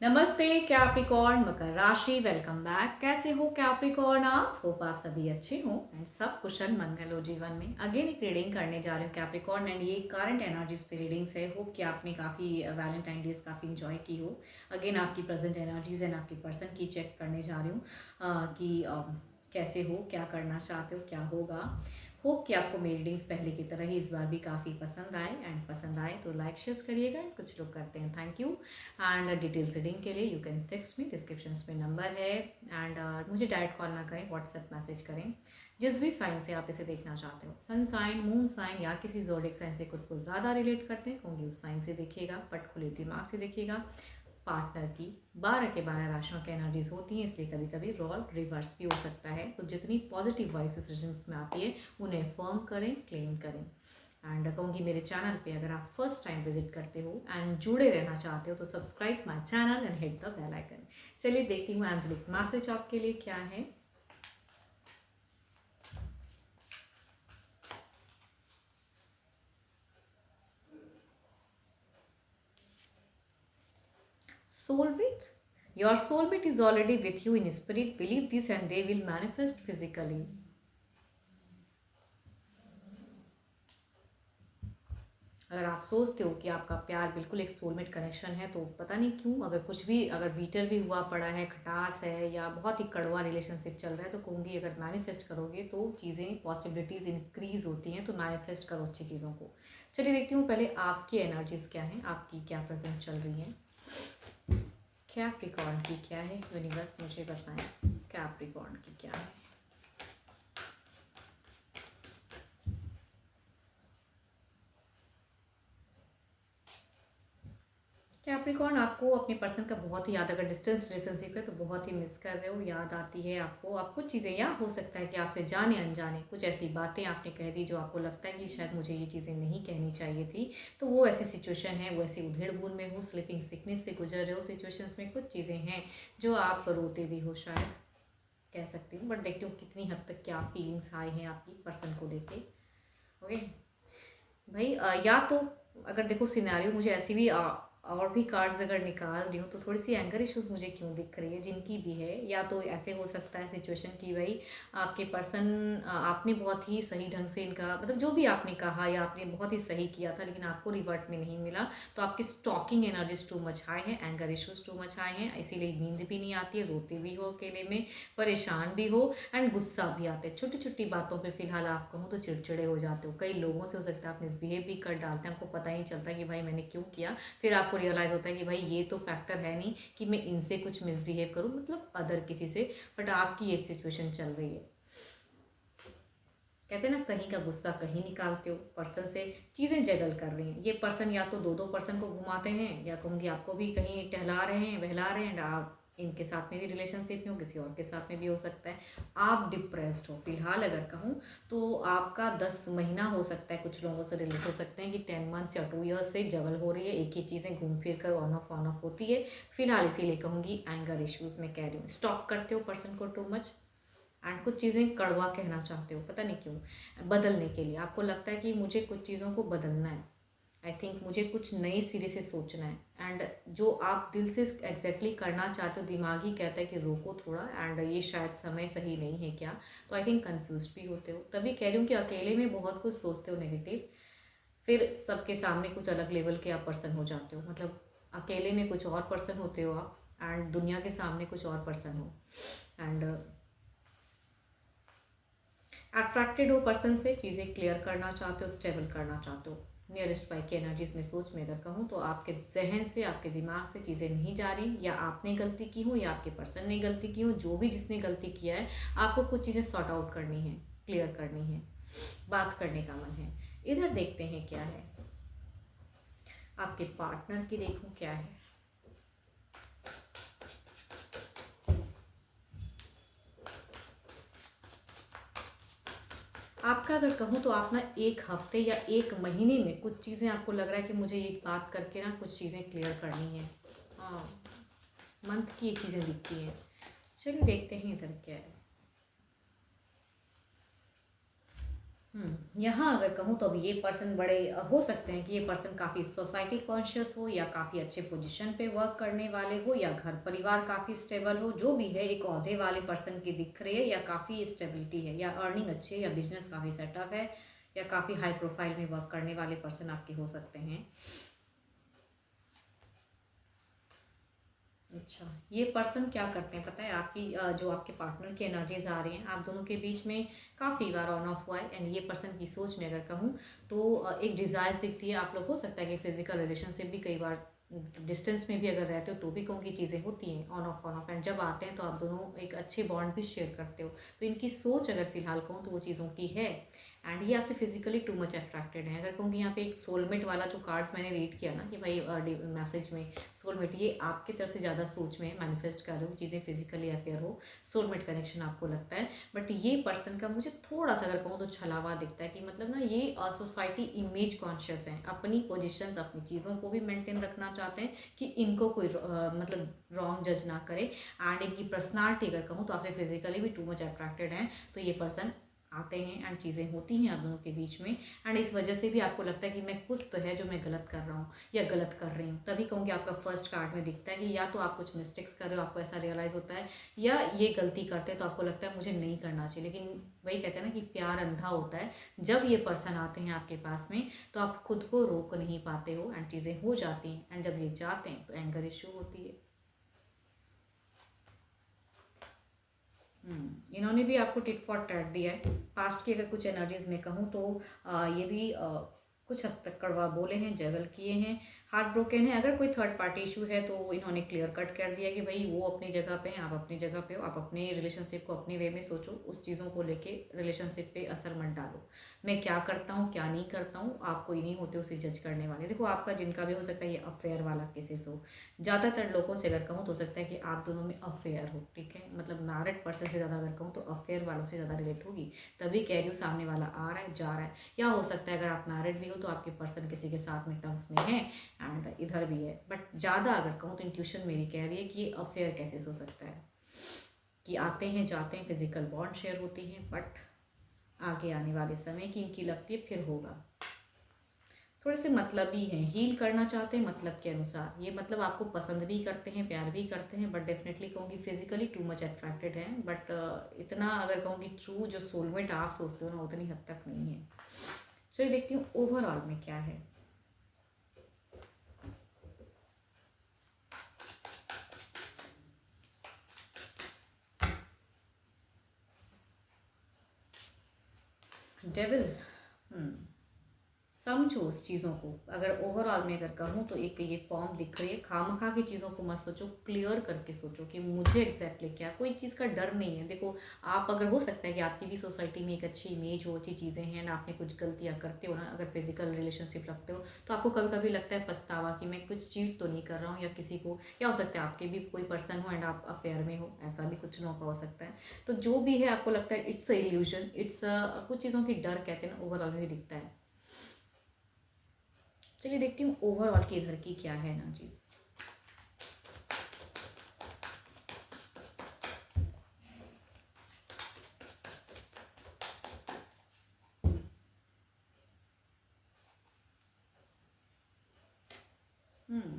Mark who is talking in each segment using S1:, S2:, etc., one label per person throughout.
S1: नमस्ते कैप्रिकॉर्न मकर राशि, welcome back. कैसे हो कैप्रिकॉर्न आप? होप आप सभी अच्छे हो एंड सब कुशल मंगल हो जीवन में। अगेन एक रीडिंग करने जा रहे हो कैप्रिकॉर्न एंड ये करंट एनर्जीज पे रीडिंग्स है। होप कि आपने काफ़ी वैलेंटाइन डेज काफ़ी इंजॉय की हो। अगेन आपकी प्रेजेंट एनर्जीज एंड आपकी पर्सन की चेक करने जा रही हूँ कि कैसे हो, क्या करना चाहते हो, क्या होगा। होप कि आपको मेरी रीडिंग्स पहले की तरह ही इस बार भी काफ़ी पसंद आए एंड पसंद आए तो लाइक शेयर करिएगा। कुछ लोग करते हैं, thank you. And details reading के लिए you can text me, description में नंबर है। एंड मुझे डायरेक्ट कॉल ना करें, व्हाट्सएप मैसेज करें। जिस भी साइन से आप इसे देखना चाहते हो, सन साइन, मून साइन या किसी जोडिक साइन से खुद को ज़्यादा रिलेट करते हैं, क्योंकि उस साइन से देखिएगा, पट खुले दिमाग से देखिएगा। पार्टनर की 12 के 12 राशियों की एनर्जीज होती हैं, इसलिए कभी कभी रोल रिवर्स भी हो सकता है। तो जितनी पॉजिटिव वाइब्स सिचुएशंस में आती है उन्हें फर्म करें, क्लेम करें। एंड कहूँगी मेरे चैनल पे अगर आप फर्स्ट टाइम विजिट करते हो एंड जुड़े रहना चाहते हो तो subscribe my channel and hit the bell icon. चलिए देखती हूँ एंजलिक मैसेज आपके लिए क्या है। Soulmate? Your soulmate is already with you in spirit. Believe this and they will manifest physically. अगर आप सोचते हो कि आपका प्यार बिल्कुल एक सोलमेट कनेक्शन है तो पता नहीं क्यों, अगर कुछ भी, अगर बीटर भी हुआ पड़ा है, खटास है या बहुत ही कड़वा रिलेशनशिप चल रहा है, तो कहूँगी अगर मैनिफेस्ट करोगे तो चीज़ें, पॉसिबिलिटीज़ इंक्रीज होती हैं। तो मैनिफेस्ट करो अच्छी चीज़ों को। चलिए देखती हूँ पहले आपकी एनर्जीज क्या हैं, आपकी क्या प्रेजेंट चल रही है। कैप्रिकॉर्न की क्या है, यूनिवर्स मुझे बताएं। कैप्रिकॉर्न की क्या है। कैप्रिकॉर्न, आपको अपने पर्सन का बहुत ही याद, अगर डिस्टेंस रिलेशनशिप है तो बहुत ही मिस कर रहे हो, याद आती है आपको। आप कुछ चीज़ें, या हो सकता है कि आपसे जाने अनजाने कुछ ऐसी बातें आपने कह दी जो आपको लगता है कि शायद मुझे ये चीज़ें नहीं कहनी चाहिए थी। तो वो ऐसी सिचुएशन है, वो ऐसी उधेड़ बुन में हो, स्लीपिंग सिकनेस से गुजर रहे हो, सिचुएशंस में कुछ चीज़ें हैं जो आप रोते भी हो शायद, कह सकती हूँ। बट देखती हूँ कितनी हद तक क्या फीलिंग्स आए हैं आपकी पर्सन को लेके। ओके भाई, या तो अगर देखो सिनेरियो मुझे ऐसी भी और भी कार्ड्स अगर निकाल रही हूँ तो थोड़ी सी एंगर इश्यूज मुझे क्यों दिख रही है, जिनकी भी है। या तो ऐसे हो सकता है सिचुएशन की भाई आपके पर्सन, आपने बहुत ही सही ढंग से इनका मतलब जो भी आपने कहा या आपने बहुत ही सही किया था लेकिन आपको रिवर्ट में नहीं मिला, तो आपकी stocking energies too much high है, anger issues too much high हैं, इसीलिए नींद भी नहीं आती है, रोते भी हो अकेले में, परेशान भी हो एंड गुस्सा भी आता है। छोटी छोटी बातों पे फिलहाल आप कहूँ तो चिड़चिड़े हो जाते हो। कई लोगों से हो सकता है आप मिसबिहेव भी कर डालते हैं, आपको पता ही नहीं चलता कि भाई मैंने क्यों किया। फिर आपको रियलाइज़ होता है कि भाई ये तो फैक्टर है नहीं कि मैं इनसे कुछ मिसबिहेव करूँ, मतलब अदर किसी से। बट आपकी ये सिचुएशन चल रही है। कहते हैं ना, कहीं का गुस्सा कहीं निकालते हो, पर्सन से चीज़ें जगल कर रही हैं। ये पर्सन या तो दो दो पर्सन को घुमाते हैं, या कहूँगी आपको भी कहीं टहला रहे हैं, बहला रहे हैं। आप इनके साथ में भी रिलेशनशिप में हो, किसी और के साथ में भी हो सकता है। आप डिप्रेस्ड हो फिलहाल अगर कहूँ तो आपका 10 महीना हो सकता है, कुछ लोगों से रिलेट हो सकते हैं कि 10 मंथ्स या 2 ईयर्स से जगल हो रही है, एक ही चीज़ें घूम फिर कर ऑन ऑफ होती है फिलहाल। इसीलिए कहूँगी एंगर इश्यूज में कह रही हूँ, स्टॉक करते हो पर्सन को टू मच एंड कुछ चीज़ें कड़वा कहना चाहते हो, पता नहीं क्यों। बदलने के लिए आपको लगता है कि मुझे कुछ चीज़ों को बदलना है, आई थिंक मुझे कुछ नए सिरे से सोचना है। एंड जो आप दिल से एग्जैक्टली करना चाहते हो, दिमाग ही कहता है कि रोको थोड़ा, एंड ये शायद समय सही नहीं है क्या। तो आई थिंक कन्फ्यूज भी होते हो, तभी कह रही हूँ कि अकेले में बहुत कुछ सोचते हो नेगेटिव, फिर सबके सामने कुछ अलग लेवल के आप पर्सन हो जाते हो। मतलब अकेले में कुछ और पर्सन होते हो आप, एंड दुनिया के सामने कुछ और पर्सन हो। एंड अट्रैक्टेड हो पर्सन से, चीज़ें क्लियर करना चाहते हो, स्टेबल करना चाहते हो। नियरेस्ट बाई की एनर्जीज में सोच में अगर कहूँ तो आपके जहन से, आपके दिमाग से चीज़ें नहीं जा रही, या आपने गलती की हो या आपके पर्सन ने गलती की हो, जो भी जिसने गलती किया है, आपको कुछ चीज़ें सॉर्ट आउट करनी है, क्लियर करनी है, बात करने का मन है। इधर देखते हैं क्या है आपके पार्टनर की, देखूँ क्या है। आपका अगर कहूँ तो आप ना 1 हफ्ते या 1 महीने में कुछ चीज़ें आपको लग रहा है कि मुझे ये बात करके ना कुछ चीज़ें क्लियर करनी है। हाँ, मंथ की ये चीज़ें दिखती हैं। चलिए देखते हैं इधर क्या है। यहाँ अगर कहूँ तो अब ये पर्सन बड़े हो सकते हैं कि ये पर्सन काफ़ी सोसाइटी कॉन्शियस हो या काफ़ी अच्छे पोजीशन पे वर्क करने वाले हो या घर परिवार काफ़ी स्टेबल हो, जो भी है एक ओहदे वाले पर्सन की दिख रही है या काफ़ी स्टेबिलिटी है या अर्निंग अच्छी है या बिजनेस काफ़ी सेटअप है या काफ़ी हाई प्रोफाइल में वर्क करने वाले पर्सन आपके हो सकते हैं। अच्छा, ये पर्सन क्या करते हैं पता है? आपकी जो आपके पार्टनर की एनर्जीज आ रही हैं, आप दोनों के बीच में काफ़ी बार ऑन ऑफ हुआ है। एंड ये पर्सन की सोच में अगर कहूँ तो एक डिज़ायर दिखती है। आप लोग हो सकता है कि फिजिकल रिलेशनशिप भी कई बार डिस्टेंस में भी अगर रहते हो तो भी कहूँ कि चीज़ें होती हैं ऑन ऑफ। एंड जब आते हैं तो आप दोनों एक अच्छे बॉन्ड भी शेयर करते हो। तो इनकी सोच अगर फिलहाल कहूँ तो वो चीज़ों की है। एंड ये आपसे फिजिकली टू मच अट्रैक्टेड है। अगर कहूँ कि यहाँ पे एक सोलमेट वाला जो कार्ड्स मैंने रीड किया ना कि भाई मैसेज में सोलमेट, ये आपकी तरफ से ज़्यादा सोच में मैनिफेस्ट कर रहे हो, चीज़ें फिजिकली अपेयर हो, सोलमेट कनेक्शन आपको लगता है। बट ये पर्सन का मुझे थोड़ा सा अगर कहूँ तो छलावा दिखता है कि मतलब ना ये सोसाइटी इमेज कॉन्शियस है, अपनी पोजिशंस अपनी चीज़ों को भी मेंटेन रखना चाहते हैं कि इनको कोई मतलब रॉन्ग जज ना करे। एंड इनकी पर्सनालिटी अगर कहूँ तो आपसे फिजिकली भी टू मच अट्रैक्टेड है। तो ये पर्सन आते हैं एंड चीज़ें होती हैं आप दोनों के बीच में। एंड इस वजह से भी आपको लगता है कि मैं कुछ तो है जो मैं गलत कर रहा हूँ या गलत कर रही हूँ। तभी कहूँगी आपका फर्स्ट कार्ड में दिखता है कि या तो आप कुछ मिस्टेक्स कर रहे हो, आपको ऐसा रियलाइज़ होता है, या ये गलती करते हैं तो आपको लगता है मुझे नहीं करना चाहिए। लेकिन वही कहते हैं ना कि प्यार अंधा होता है। जब ये पर्सन आते हैं आपके पास में तो आप खुद को रोक नहीं पाते हो एंड चीज़ें हो जाती हैं। एंड जब ये जाते हैं तो एंगर इशू होती है। इन्होंने भी आपको टिट फॉर टैट दिया है। पास्ट की अगर कुछ एनर्जीज में कहूँ तो ये भी कुछ हद तक कड़वा बोले हैं, जगल किए हैं, हार्ट ब्रोकन है। अगर कोई थर्ड पार्टी इशू है तो इन्होंने क्लियर कट कर दिया कि भाई वो अपनी जगह पे हैं, आप अपनी जगह पे हो, आप अपने रिलेशनशिप को अपने वे में सोचो, उस चीज़ों को लेके रिलेशनशिप पे असर मत डालो। मैं क्या करता हूँ क्या नहीं करता हूँ आप कोई नहीं होते उसे जज करने वाले। देखो आपका जिनका भी हो सकता है ये अफेयर वाला केसेस हो, ज़्यादातर लोगों से अगर कहूँ तो हो सकता है कि आप दोनों में अफेयर हो, ठीक है, मतलब मैरिड पर्सन से ज़्यादा अगर कहूँ तो अफेयर वालों से ज़्यादा रिलेट होगी। तभी कह रही हूँ सामने वाला आ रहा है जा रहा है। या हो सकता है अगर आप मैरिड भी हो तो आपके पर्सन किसी के साथ में टर्म्स में है एंड इधर भी है। बट ज़्यादा अगर कहूँ तो इंट्यूशन मेरी कह रही है कि ये अफेयर कैसे हो सकता है कि आते हैं जाते हैं, फिजिकल बॉन्ड शेयर होती हैं, बट आगे आने वाले समय की इनकी लगती है फिर होगा। थोड़े से मतलबी हैं, हील करना चाहते हैं मतलब के अनुसार। ये मतलब आपको पसंद भी करते हैं, प्यार भी करते हैं, बट डेफिनेटली कहूँगी फिजिकली टू मच अट्रैक्टेड हैं। बट इतना अगर कहूँगी ट्रू जो सोलमेट आप सोचते हो ना उतनी हद तक नहीं है। चलिए देखती हूँ ओवरऑल में क्या है। डेविल। समझो उस चीज़ों को। अगर ओवरऑल में अगर कहूँ तो एक ये फॉर्म दिख रही है, खामखा की चीज़ों को मत सोचो, क्लियर करके सोचो कि मुझे एग्जैक्टली क्या, कोई चीज़ का डर नहीं है। देखो आप अगर हो सकता है कि आपकी भी सोसाइटी में एक अच्छी इमेज हो, अच्छी चीज़ें हैं ना, आपने कुछ गलतियाँ करते हो ना, अगर फिजिकल रिलेशनशिप रखते हो तो आपको कभी कभी लगता है पछतावा कि मैं कुछ चीट तो नहीं कर रहा हूँ या किसी को, या हो सकता है आपके भी कोई पर्सन हो एंड आप अफेयर में हो, ऐसा भी कुछ मौका हो सकता है। तो जो भी है आपको लगता है इट्स अ इल्यूजन, इट्स कुछ चीज़ों की डर कहते हैं ना, ओवरऑल में भी दिखता है। चलिए देखती हूँ ओवरऑल की इधर की क्या है ना चीज़।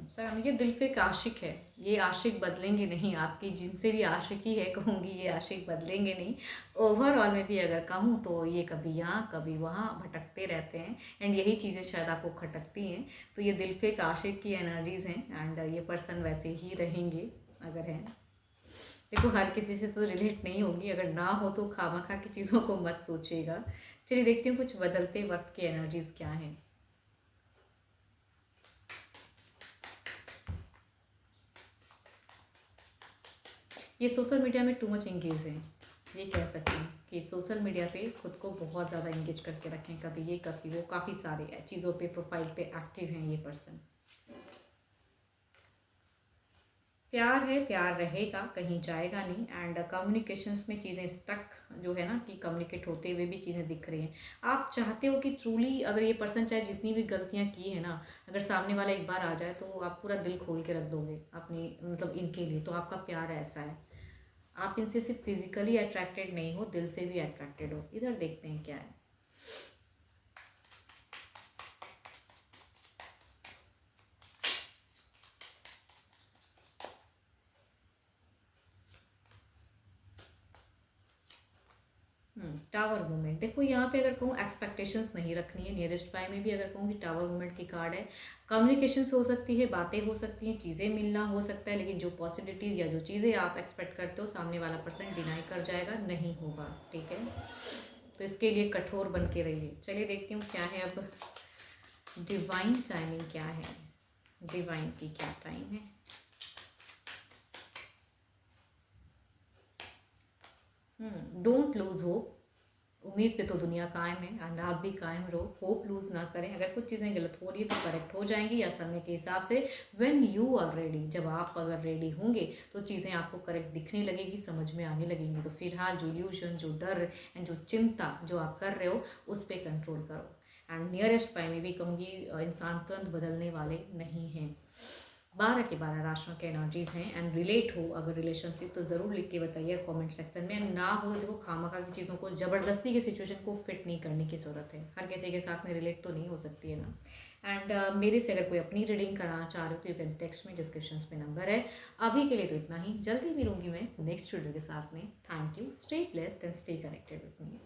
S1: सर ये दिल पे एक आशिक है, ये आशिक बदलेंगे नहीं, आपकी जिनसे भी आशिकी है कहूँगी ये आशिक बदलेंगे नहीं। ओवरऑल में भी अगर कहूँ तो ये कभी यहाँ कभी वहाँ भटकते रहते हैं एंड यही चीज़ें शायद आपको खटकती हैं। तो ये दिल पे एक आशिक की एनर्जीज हैं एंड ये पर्सन वैसे ही रहेंगे अगर हैं। देखो हर किसी से तो रिलेट नहीं होगी, अगर ना हो तो खामखा की चीज़ों को मत सोचिएगा। चलिए देखती हूँ कुछ बदलते वक्त की एनर्जीज क्या हैं। ये सोशल मीडिया में टू मच इंगेज हैं, ये कह सकते हैं कि सोशल मीडिया पे खुद को बहुत ज़्यादा इंगेज करके रखें, कभी ये कभी वो, काफ़ी सारे चीज़ों पे प्रोफाइल पे एक्टिव हैं ये पर्सन। प्यार है, प्यार रहेगा, कहीं जाएगा नहीं। एंड कम्युनिकेशंस में चीज़ें स्टक जो है ना कि कम्युनिकेट होते हुए भी चीज़ें दिख रही हैं। आप चाहते हो कि ट्रूली अगर ये पर्सन चाहे जितनी भी गलतियाँ की है ना, अगर सामने वाला एक बार आ जाए तो आप पूरा दिल खोल के रख दोगे अपनी मतलब इनके लिए। तो आपका प्यार ऐसा है, आप इनसे सिर्फ फिजिकली अट्रैक्टेड नहीं हो, दिल से भी अट्रैक्टेड हो। इधर देखते हैं क्या है। टावर मूवमेंट देखो, यहाँ पे अगर कहूँ एक्सपेक्टेशंस नहीं रखनी है। नियरेस्ट बाय में भी अगर कहूँ कि टावर मूवमेंट की कार्ड है। कम्युनिकेशंस हो सकती है, बातें हो सकती हैं, चीज़ें मिलना हो सकता है, लेकिन जो पॉसिबिलिटीज़ या जो चीज़ें आप एक्सपेक्ट करते हो सामने वाला पर्सन डिनाई कर जाएगा, नहीं होगा। ठीक है, तो इसके लिए कठोर बन के रहिए। चलिए देखती हूँ क्या है अब डिवाइन टाइमिंग, क्या है डिवाइन की, क्या टाइम है। Don't lose hope. उम्मीद पे तो दुनिया कायम है, एंड आप भी कायम रहो। होप लूज ना करें। अगर कुछ चीज़ें गलत हो रही है तो करेक्ट हो जाएंगी, या समय के हिसाब से व्हेन यू आर रेडी, जब आप अगर रेडी होंगे तो चीज़ें आपको करेक्ट दिखने लगेगी, समझ में आने लगेंगी। तो फिलहाल जो इल्यूजन, जो डर एंड जो चिंता जो आप कर रहे हो उस पर कंट्रोल करो। एंड नियरेस्ट बाय में भी कहूँगी इंसान तुरंत बदलने वाले नहीं हैं। 12 के 12 राशियों के एनर्जीज हैं। एंड रिलेट हो अगर रिलेशनशिप तो ज़रूर लिख के बताइए कमेंट सेक्शन में। ना हो तो देखो, खामखा की चीज़ों को ज़बरदस्ती के सिचुएशन को फिट नहीं करने की ज़रूरत है। हर किसी के साथ में रिलेट तो नहीं हो सकती है ना। एंड मेरे से अगर कोई अपनी रीडिंग कराना चाह रहे हो तो यू कैन टेक्स्ट में, डिस्क्रिप्शन में नंबर है। अभी के लिए तो इतना ही, जल्दी मिलूंगी मैं नेक्स्ट वीडियो के साथ में। Thank you, stay blessed and stay connected with me.